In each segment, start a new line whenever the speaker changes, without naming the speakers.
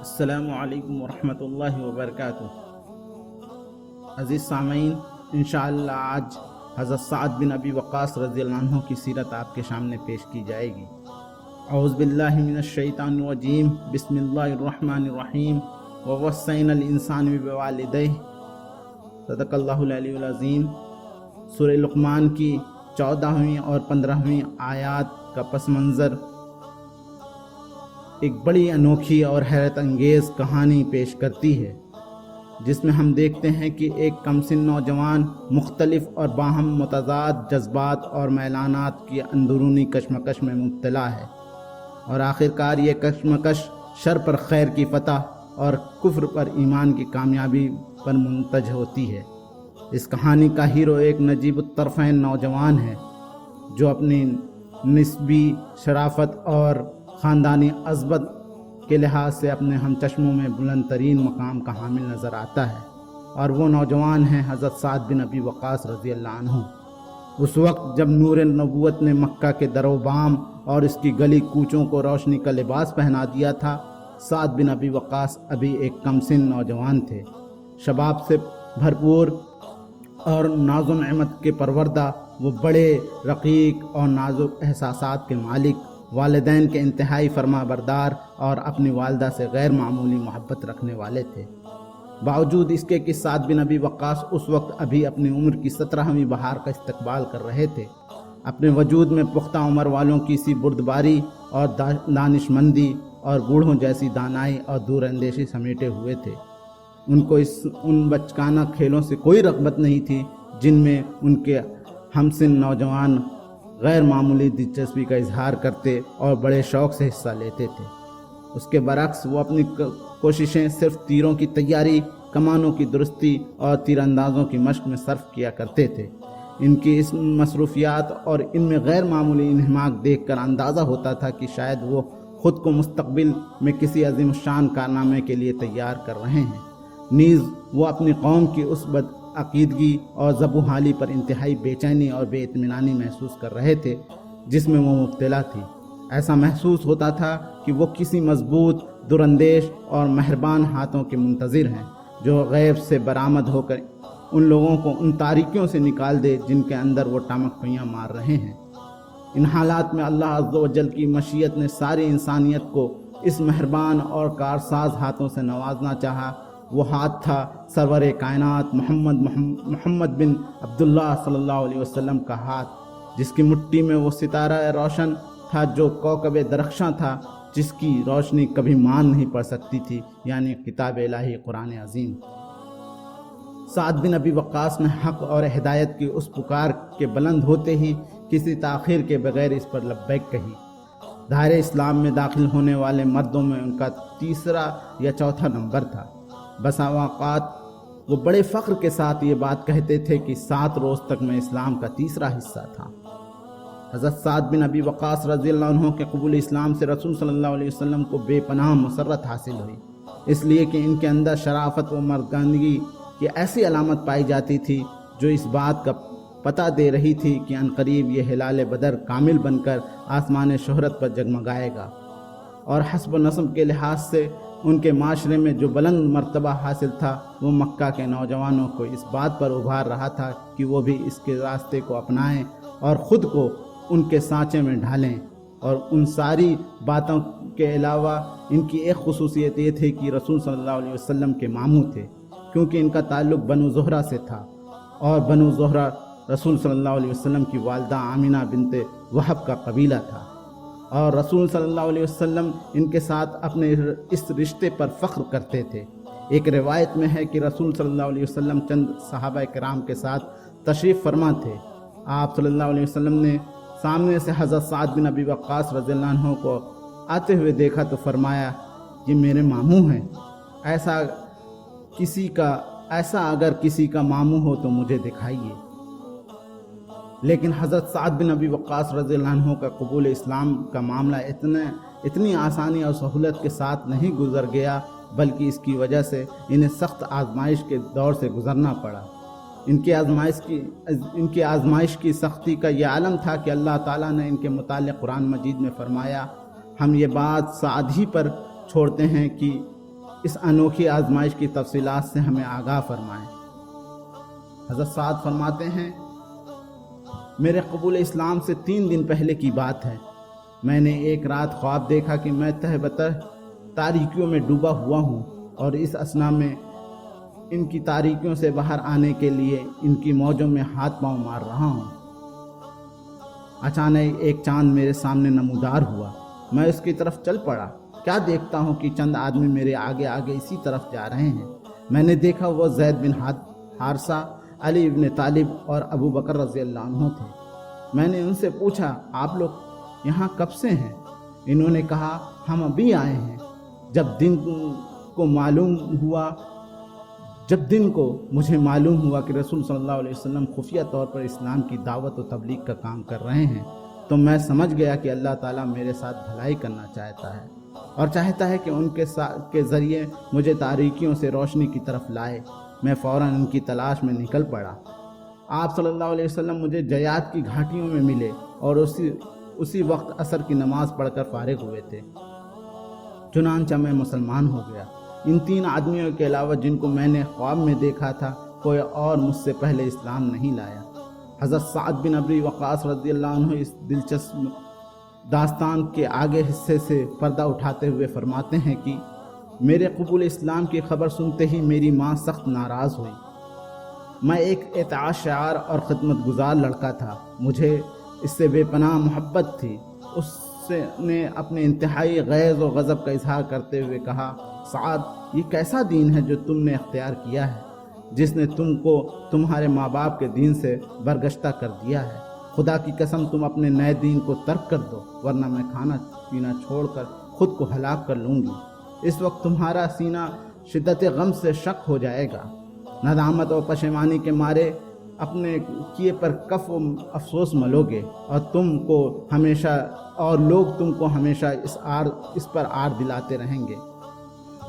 السلام علیکم ورحمۃ اللہ وبرکاتہ۔ عزیز سامعین، انشاءاللہ آج حضرت سعد بن ابی وقاص رضی اللہ عنہ کی سیرت آپ کے سامنے پیش کی جائے گی۔ اعوذ باللہ من الشیطان الرجیم، بسم اللہ الرحمن الرحیم۔ ووصینا الانسان بوالدیہ، صدق اللہ العلی العظیم۔ سورہ لقمان کی 14ویں اور 15ویں آیات کا پس منظر ایک بڑی انوکھی اور حیرت انگیز کہانی پیش کرتی ہے، جس میں ہم دیکھتے ہیں کہ ایک کمسن نوجوان مختلف اور باہم متضاد جذبات اور میلانات کی اندرونی کشمکش میں مبتلا ہے، اور آخرکار یہ کشمکش شر پر خیر کی فتح اور کفر پر ایمان کی کامیابی پر منتج ہوتی ہے۔ اس کہانی کا ہیرو ایک نجیب الطرفین نوجوان ہے، جو اپنی نسبی شرافت اور خاندانی عظمت کے لحاظ سے اپنے ہم چشموں میں بلند ترین مقام کا حامل نظر آتا ہے، اور وہ نوجوان ہیں حضرت سعد بن ابی وقاص رضی اللہ عنہ۔ اس وقت جب نور نبوت نے مکہ کے در و بام اور اس کی گلی کوچوں کو روشنی کا لباس پہنا دیا تھا، سعد بن ابی وقاص ابھی ایک کمسن نوجوان تھے۔ شباب سے بھرپور اور ناز و نعمت کے پروردہ، وہ بڑے رقیق اور نازک احساسات کے مالک، والدین کے انتہائی فرما بردار اور اپنی والدہ سے غیر معمولی محبت رکھنے والے تھے۔ باوجود اس کے کہ سعد بن ابی وقاص اس وقت ابھی اپنی عمر کی 17ویں بہار کا استقبال کر رہے تھے، اپنے وجود میں پختہ عمر والوں کی سی بردباری اور دانشمندی اور بوڑھوں جیسی دانائی اور دور اندیشی سمیٹے ہوئے تھے۔ ان کو ان بچکانہ کھیلوں سے کوئی رغبت نہیں تھی جن میں ان کے ہمسن نوجوان غیر معمولی دلچسپی کا اظہار کرتے اور بڑے شوق سے حصہ لیتے تھے۔ اس کے برعکس وہ اپنی کوششیں صرف تیروں کی تیاری، کمانوں کی درستی اور تیر اندازوں کی مشق میں صرف کیا کرتے تھے۔ ان کی اس مصروفیات اور ان میں غیر معمولی انہماک دیکھ کر اندازہ ہوتا تھا کہ شاید وہ خود کو مستقبل میں کسی عظیم الشان کارنامے کے لیے تیار کر رہے ہیں۔ نیز وہ اپنی قوم کی اس عقیدگی اور ذب و حالی پر انتہائی بے چینی اور بے اطمینانی محسوس کر رہے تھے جس میں وہ مبتلا تھی۔ ایسا محسوس ہوتا تھا کہ وہ کسی مضبوط، دراندیش اور مہربان ہاتھوں کے منتظر ہیں، جو غیب سے برآمد ہو کر ان لوگوں کو ان تاریکیوں سے نکال دے جن کے اندر وہ ٹامک پھیاں مار رہے ہیں۔ ان حالات میں اللہ عز و جل کی مشیت نے ساری انسانیت کو اس مہربان اور کارساز ہاتھوں سے نوازنا چاہا۔ وہ ہاتھ تھا سرور کائنات محمد بن عبداللہ صلی اللہ علیہ وسلم کا ہاتھ، جس کی مٹھی میں وہ ستارہ روشن تھا جو کوكب درخشاں تھا، جس کی روشنی کبھی مان نہیں پڑ سکتی تھی، یعنی کتاب الہی قرآن عظیم۔ سعد بن ابی وقاص نے حق اور ہدایت کی اس پکار کے بلند ہوتے ہی کسی تاخیر کے بغیر اس پر لبیک کہی۔ دائرہ اسلام میں داخل ہونے والے مردوں میں ان کا تیسرا یا چوتھا نمبر تھا۔ بسا اوقات وہ بڑے فخر کے ساتھ یہ بات کہتے تھے کہ 7 روز تک میں اسلام کا تیسرا حصہ تھا۔ حضرت سعد بن ابی وقاص رضی اللہ عنہ کے قبول اسلام سے رسول صلی اللہ علیہ وسلم کو بے پناہ مسرت حاصل ہوئی، اس لیے کہ ان کے اندر شرافت و مردانگی کی ایسی علامت پائی جاتی تھی جو اس بات کا پتہ دے رہی تھی کہ عنقریب یہ ہلال بدر کامل بن کر آسمان شہرت پر جگمگائے گا، اور حسب و نسب کے لحاظ سے ان کے معاشرے میں جو بلند مرتبہ حاصل تھا، وہ مکہ کے نوجوانوں کو اس بات پر ابھار رہا تھا کہ وہ بھی اس کے راستے کو اپنائیں اور خود کو ان کے سانچے میں ڈھالیں۔ اور ان ساری باتوں کے علاوہ ان کی ایک خصوصیت یہ تھی کہ رسول صلی اللہ علیہ وسلم کے ماموں تھے، کیونکہ ان کا تعلق بنو زہرہ سے تھا، اور بنو زہرہ رسول صلی اللہ علیہ وسلم کی والدہ آمنہ بنت وہب کا قبیلہ تھا، اور رسول صلی اللہ علیہ وسلم ان کے ساتھ اپنے اس رشتے پر فخر کرتے تھے۔ ایک روایت میں ہے کہ رسول صلی اللہ علیہ وسلم چند صحابہ کرام کے ساتھ تشریف فرما تھے۔ آپ صلی اللہ علیہ وسلم نے سامنے سے حضرت سعد بن ابی وقاص رضی اللہ عنہ کو آتے ہوئے دیکھا تو فرمایا، یہ میرے ماموں ہیں، ایسا اگر کسی کا ماموں ہو تو مجھے دکھائیے۔ لیکن حضرت سعد بن ابی وقاص رضی اللہ عنہ کا قبول اسلام کا معاملہ اتنی آسانی اور سہولت کے ساتھ نہیں گزر گیا، بلکہ اس کی وجہ سے انہیں سخت آزمائش کے دور سے گزرنا پڑا۔ ان کی آزمائش کی سختی کا یہ عالم تھا کہ اللہ تعالیٰ نے ان کے متعلق قرآن مجید میں فرمایا، ہم یہ بات سعد ہی پر چھوڑتے ہیں کہ اس انوکھی آزمائش کی تفصیلات سے ہمیں آگاہ فرمائیں۔ حضرت سعد فرماتے ہیں، میرے قبول اسلام سے 3 دن پہلے کی بات ہے، میں نے ایک رات خواب دیکھا کہ میں تہ بتہ تاریکیوں میں ڈوبا ہوا ہوں اور اس اثنا میں ان کی تاریکیوں سے باہر آنے کے لیے ان کی موجوں میں ہاتھ پاؤں مار رہا ہوں۔ اچانک ایک چاند میرے سامنے نمودار ہوا، میں اس کی طرف چل پڑا، کیا دیکھتا ہوں کہ چند آدمی میرے آگے آگے اسی طرف جا رہے ہیں۔ میں نے دیکھا وہ زید بن حارثہ، علی بن طالب اور ابو بکر رضی اللہ عنہ تھے۔ میں نے ان سے پوچھا، آپ لوگ یہاں کب سے ہیں؟ انہوں نے کہا، ہم ابھی آئے ہیں۔ جب دن کو مجھے معلوم ہوا کہ رسول صلی اللہ علیہ وسلم خفیہ طور پر اسلام کی دعوت و تبلیغ کا کام کر رہے ہیں، تو میں سمجھ گیا کہ اللہ تعالیٰ میرے ساتھ بھلائی کرنا چاہتا ہے اور چاہتا ہے کہ ان کے ذریعے مجھے تاریکیوں سے روشنی کی طرف لائے۔ میں فوراً ان کی تلاش میں نکل پڑا۔ آپ صلی اللہ علیہ وسلم مجھے جیاد کی گھاٹیوں میں ملے اور اسی وقت عصر کی نماز پڑھ کر فارغ ہوئے تھے۔ چنانچہ میں مسلمان ہو گیا۔ ان 3 آدمیوں کے علاوہ جن کو میں نے خواب میں دیکھا تھا، کوئی اور مجھ سے پہلے اسلام نہیں لایا۔ حضرت سعد بن ابی وقاص رضی اللہ عنہ اس دلچسپ داستان کے آگے حصے سے پردہ اٹھاتے ہوئے فرماتے ہیں کہ میرے قبول اسلام کی خبر سنتے ہی میری ماں سخت ناراض ہوئی۔ میں ایک اطاعت شعار اور خدمت گزار لڑکا تھا، مجھے اس سے بے پناہ محبت تھی۔ اس نے اپنے انتہائی غیظ و غضب کا اظہار کرتے ہوئے کہا، سعد، یہ کیسا دین ہے جو تم نے اختیار کیا ہے، جس نے تم کو تمہارے ماں باپ کے دین سے برگشتہ کر دیا ہے؟ خدا کی قسم تم اپنے نئے دین کو ترک کر دو، ورنہ میں کھانا پینا چھوڑ کر خود کو ہلاک کر لوں گی۔ اس وقت تمہارا سینہ شدت غم سے شک ہو جائے گا، ندامت اور پشیمانی کے مارے اپنے کیے پر کف و افسوس ملو گے، اور لوگ تم کو ہمیشہ اس پر آر دلاتے رہیں گے۔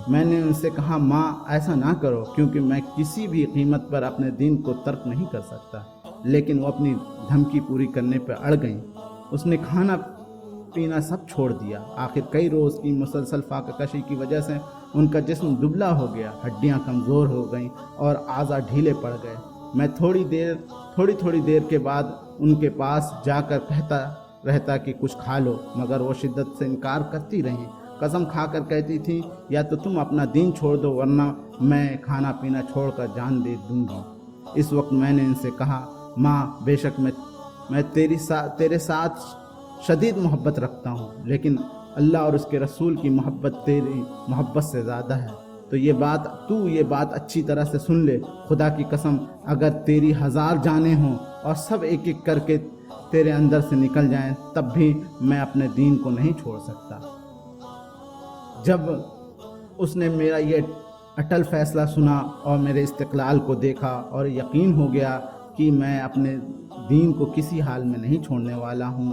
میں نے ان سے کہا، ماں ایسا نہ کرو، کیونکہ میں کسی بھی قیمت پر اپنے دین کو ترک نہیں کر سکتا۔ لیکن وہ اپنی دھمکی پوری کرنے پر اڑ گئیں۔ اس نے کھانا پینا سب چھوڑ دیا۔ آخر کئی روز کی مسلسل فاقہ کشی کی وجہ سے ان کا جسم دبلا ہو گیا، ہڈیاں کمزور ہو گئیں اور اعضاء ڈھیلے پڑ گئے۔ میں تھوڑی دیر کے بعد ان کے پاس جا کر کہتا رہتا کہ کچھ کھا لو، مگر وہ شدت سے انکار کرتی رہیں۔ قسم کھا کر کہتی تھی، یا تو تم اپنا دین چھوڑ دو، ورنہ میں کھانا پینا چھوڑ کر جان دے دوں گی۔ اس وقت میں نے ان سے کہا، ماں، بے شک میں تیرے ساتھ شدید محبت رکھتا ہوں، لیکن اللہ اور اس کے رسول کی محبت تیری محبت سے زیادہ ہے۔ تو یہ بات اچھی طرح سے سن لے، خدا کی قسم اگر تیری 1000 جانیں ہوں اور سب ایک ایک کر کے تیرے اندر سے نکل جائیں، تب بھی میں اپنے دین کو نہیں چھوڑ سکتا۔ جب اس نے میرا یہ اٹل فیصلہ سنا اور میرے استقلال کو دیکھا اور یقین ہو گیا کہ میں اپنے دین کو کسی حال میں نہیں چھوڑنے والا ہوں،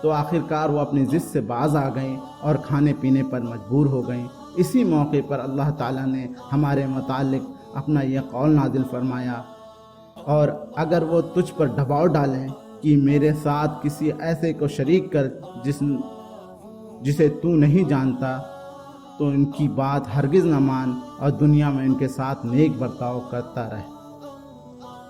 تو آخرکار وہ اپنی ضد سے باز آ گئیں اور کھانے پینے پر مجبور ہو گئیں۔ اسی موقع پر اللہ تعالیٰ نے ہمارے متعلق اپنا یہ قول نازل فرمایا، اور اگر وہ تجھ پر دباؤ ڈالیں کہ میرے ساتھ کسی ایسے کو شریک کر جسے تو نہیں جانتا، تو ان کی بات ہرگز نہ مان اور دنیا میں ان کے ساتھ نیک برتاؤ کرتا رہے۔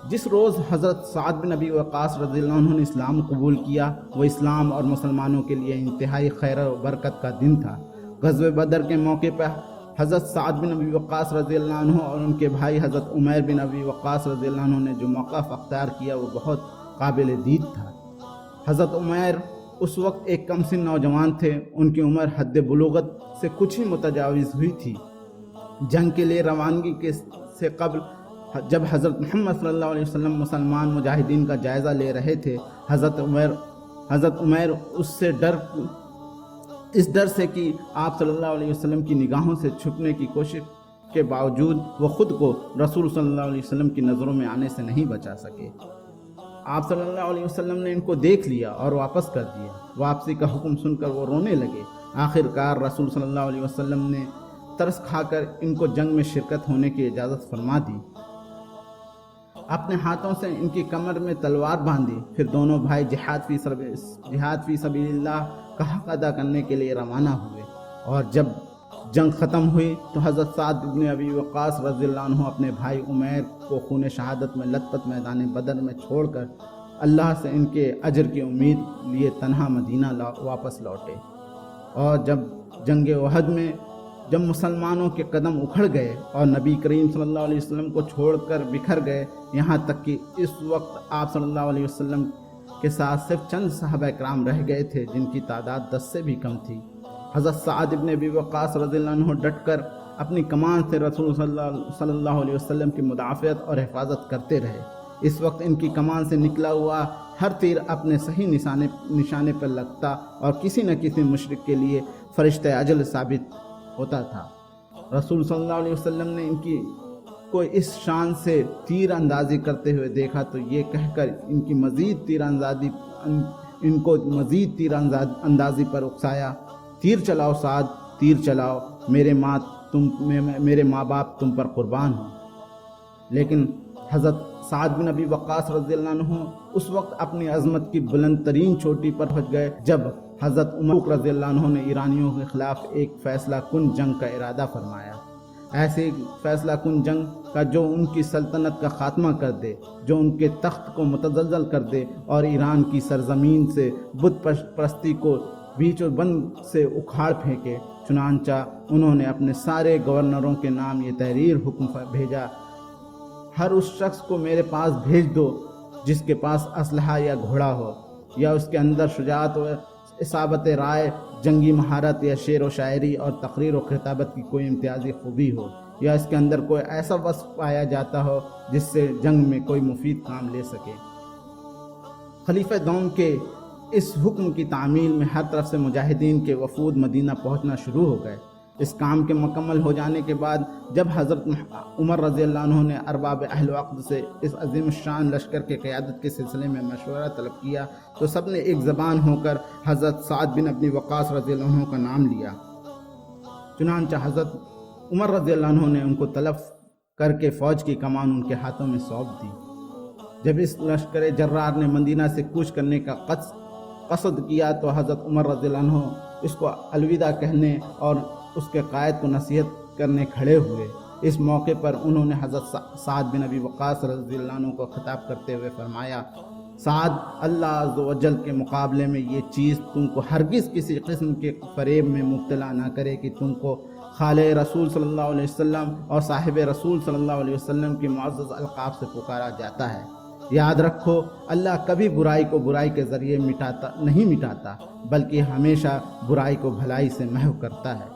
جس روز حضرت سعد بن ابی وقاص رضی اللہ عنہ نے اسلام قبول کیا، وہ اسلام اور مسلمانوں کے لیے انتہائی خیر و برکت کا دن تھا۔ غزوہ بدر کے موقع پر حضرت سعد بن ابی وقاص رضی اللہ عنہ اور ان کے بھائی حضرت عمیر بن ابی وقاص رضی اللہ عنہ نے جو موقف اختیار کیا، وہ بہت قابل دید تھا۔ حضرت عمیر اس وقت ایک کم سن نوجوان تھے، ان کی عمر حد بلوغت سے کچھ ہی متجاوز ہوئی تھی۔ جنگ کے لیے روانگی سے قبل جب حضرت محمد صلی اللہ علیہ وسلم مسلمان مجاہدین کا جائزہ لے رہے تھے، حضرت عمیر اس ڈر سے کہ آپ صلی اللہ علیہ وسلم کی نگاہوں سے چھپنے کی کوشش کے باوجود وہ خود کو رسول صلی اللہ علیہ وسلم کی نظروں میں آنے سے نہیں بچا سکے۔ آپ صلی اللہ علیہ وسلم نے ان کو دیکھ لیا اور واپس کر دیا۔ واپسی کا حکم سن کر وہ رونے لگے۔ آخرکار رسول صلی اللہ علیہ وسلم نے ترس کھا کر ان کو جنگ میں شرکت ہونے کی اجازت فرما دی۔ اپنے ہاتھوں سے ان کی کمر میں تلوار باندھی، پھر دونوں بھائی جہاد فی سبیل اللہ کا حق ادا کرنے کے لیے روانہ ہوئے، اور جب جنگ ختم ہوئی تو حضرت سعد بن ابی وقاص رضی اللہ عنہ اپنے بھائی عمیر کو خون شہادت میں لت پت میدان بدر میں چھوڑ کر اللہ سے ان کے اجر کی امید لیے تنہا مدینہ واپس لوٹے۔ اور جب جنگ احد میں جب مسلمانوں کے قدم اکھڑ گئے اور نبی کریم صلی اللہ علیہ وسلم کو چھوڑ کر بکھر گئے، یہاں تک کہ اس وقت آپ صلی اللہ علیہ وسلم کے ساتھ صرف چند صحابہ کرام رہ گئے تھے جن کی تعداد 10 سے بھی کم تھی، حضرت سعد بن ابی وقاص رضی اللہ عنہ ڈٹ کر اپنی کمان سے رسول صلی اللہ علیہ وسلم کی مدافعت اور حفاظت کرتے رہے۔ اس وقت ان کی کمان سے نکلا ہوا ہر تیر اپنے صحیح نشانے پر لگتا اور کسی نہ کسی مشرک کے لیے فرشتہ اجل ثابت ہوتا تھا۔ رسول صلی اللہ علیہ وسلم نے ان کی کو اس شان سے تیر اندازی کرتے ہوئے دیکھا تو یہ کہہ کر ان کو مزید تیر اندازی پر اکسایا، تیر چلاؤ سعد، تیر چلاؤ، میرے ماں باپ تم پر قربان ہوں۔ لیکن حضرت سعد بن ابی وقاص رضی اللہ عنہ اس وقت اپنی عظمت کی بلند ترین چوٹی پر پہنچ گئے جب حضرت عمر رضی اللہ عنہ نے ایرانیوں کے خلاف ایک فیصلہ کن جنگ کا ارادہ فرمایا، ایسے فیصلہ کن جنگ کا جو ان کی سلطنت کا خاتمہ کر دے، جو ان کے تخت کو متزلزل کر دے اور ایران کی سرزمین سے بت پرستی کو بیچ و بند سے اکھاڑ پھینکے۔ چنانچہ انہوں نے اپنے سارے گورنروں کے نام یہ تحریر حکم بھیجا، ہر اس شخص کو میرے پاس بھیج دو جس کے پاس اسلحہ یا گھوڑا ہو، یا اس کے اندر شجاعت و اصابت رائے، جنگی مہارت یا شعر و شاعری اور تقریر و خطابت کی کوئی امتیازی خوبی ہو، یا اس کے اندر کوئی ایسا وصف پایا جاتا ہو جس سے جنگ میں کوئی مفید کام لے سکے۔ خلیفہ دوم کے اس حکم کی تعمیل میں ہر طرف سے مجاہدین کے وفود مدینہ پہنچنا شروع ہو گئے۔ اس کام کے مکمل ہو جانے کے بعد جب حضرت عمر رضی اللہ عنہ نے ارباب اہل وقت سے اس عظیم الشان لشکر کے قیادت کے سلسلے میں مشورہ طلب کیا تو سب نے ایک زبان ہو کر حضرت سعد بن ابی وقاص رضی اللہ عنہ کا نام لیا۔ چنانچہ حضرت عمر رضی اللہ عنہ نے ان کو طلب کر کے فوج کی کمان ان کے ہاتھوں میں سونپ دی۔ جب اس لشکر جرار نے مدینہ سے کوچ کرنے کا قصد کیا تو حضرت عمر رضی اللہ عنہ اس کو الوداع کہنے اور اس کے قائد کو نصیحت کرنے کھڑے ہوئے۔ اس موقع پر انہوں نے حضرت سعد بن ابی وقاص رضی اللہ عنہ کو خطاب کرتے ہوئے فرمایا، سعد، اللہ عز و جل کے مقابلے میں یہ چیز تم کو ہرگز کسی قسم کے فریب میں مبتلا نہ کرے کہ تم کو خالِ رسول صلی اللہ علیہ وسلم اور صاحب رسول صلی اللہ علیہ وسلم کے معزز القاب سے پکارا جاتا ہے۔ یاد رکھو، اللہ کبھی برائی کو برائی کے ذریعے نہیں مٹاتا بلکہ ہمیشہ برائی کو بھلائی سے محو کرتا ہے۔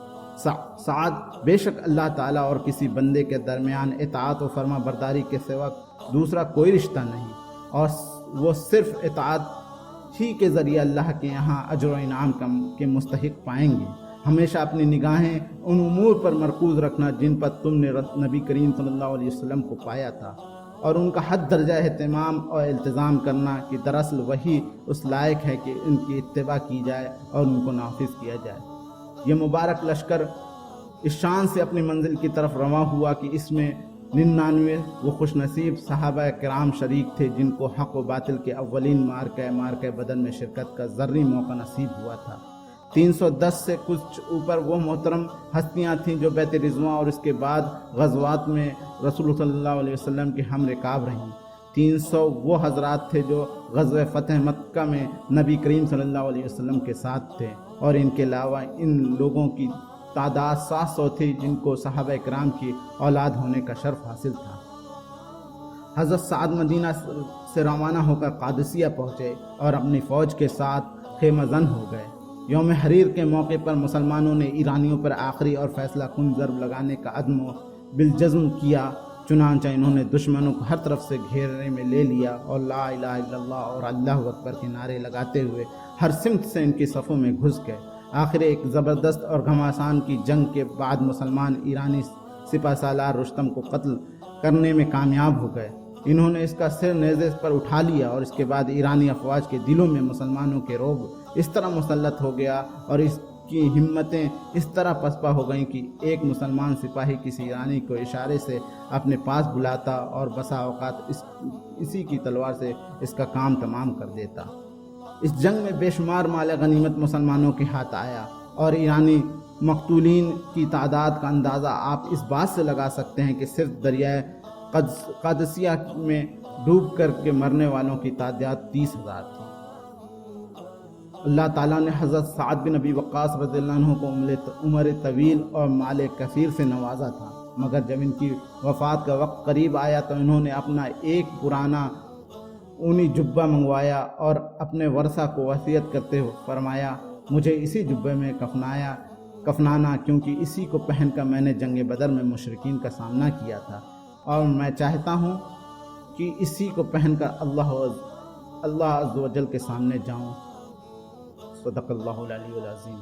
سعد، بے شک اللہ تعالیٰ اور کسی بندے کے درمیان اطاعت و فرما برداری کے سوا دوسرا کوئی رشتہ نہیں، اور وہ صرف اطاعت ہی کے ذریعے اللہ کے یہاں اجر و انعام کے مستحق پائیں گے۔ ہمیشہ اپنی نگاہیں ان امور پر مرکوز رکھنا جن پر تم نے نبی کریم صلی اللہ علیہ وسلم کو پایا تھا، اور ان کا حد درجہ اہتمام اور التزام کرنا کہ دراصل وہی اس لائق ہے کہ ان کی اتباع کی جائے اور ان کو نافذ کیا جائے۔ یہ مبارک لشکر اس شان سے اپنی منزل کی طرف رواں ہوا کہ اس میں 99 وہ خوش نصیب صحابہ کرام شریک تھے جن کو حق و باطل کے اولین مارکہ بدر میں شرکت کا ذری موقع نصیب ہوا تھا۔ 310 سے کچھ اوپر وہ محترم ہستیاں تھیں جو بیت رضوان اور اس کے بعد غزوات میں رسول صلی اللہ علیہ وسلم کے ہم رکاب رہیں۔ 300 وہ حضرات تھے جو غزوہ فتح مکہ میں نبی کریم صلی اللہ علیہ وسلم کے ساتھ تھے، اور ان کے علاوہ ان لوگوں کی تعداد 700 تھی جن کو صحابہ کرام کی اولاد ہونے کا شرف حاصل تھا۔ حضرت سعد مدینہ سے روانہ ہو کر قادسیہ پہنچے اور اپنی فوج کے ساتھ خیمہ زن ہو گئے۔ یوم حریر کے موقع پر مسلمانوں نے ایرانیوں پر آخری اور فیصلہ کن ضرب لگانے کا عزم و بالجزم کیا، چنانچہ انہوں نے دشمنوں کو ہر طرف سے گھیرنے میں لے لیا اور لا الہ الا اللہ اور اللہ اکبر کے نعرے لگاتے ہوئے ہر سمت سے ان کی صفوں میں گھس گئے۔ آخر ایک زبردست اور گھمسان کی جنگ کے بعد مسلمان ایرانی سپہ سالار رستم کو قتل کرنے میں کامیاب ہو گئے۔ انہوں نے اس کا سر نیزے پر اٹھا لیا اور اس کے بعد ایرانی افواج کے دلوں میں مسلمانوں کے رعب اس طرح مسلط ہو گیا اور اس کی ہمتیں اس طرح پسپا ہو گئیں کہ ایک مسلمان سپاہی کسی ایرانی کو اشارے سے اپنے پاس بلاتا اور بسا اوقات اسی کی تلوار سے اس کا کام تمام کر دیتا۔ اس جنگ میں بے شمار مال غنیمت مسلمانوں کے ہاتھ آیا اور ایرانی مقتولین کی تعداد کا اندازہ آپ اس بات سے لگا سکتے ہیں کہ صرف دریائے قادسیہ میں ڈوب کر کے مرنے والوں کی تعداد 30,000 تھی۔ اللہ تعالیٰ نے حضرت سعد بن ابی وقاص رضی اللہ عنہ کو عمر طویل اور مال کثیر سے نوازا تھا، مگر جب ان کی وفات کا وقت قریب آیا تو انہوں نے اپنا ایک پرانا اونی جبہ منگوایا اور اپنے ورثہ کو وصیت کرتے ہوئے فرمایا، مجھے اسی جبے میں کفنانا، کیونکہ اسی کو پہن کر میں نے جنگ بدر میں مشرکین کا سامنا کیا تھا، اور میں چاہتا ہوں کہ اسی کو پہن کر اللہ عز و جل کے سامنے جاؤں۔ صدق اللہ العلی العظیم۔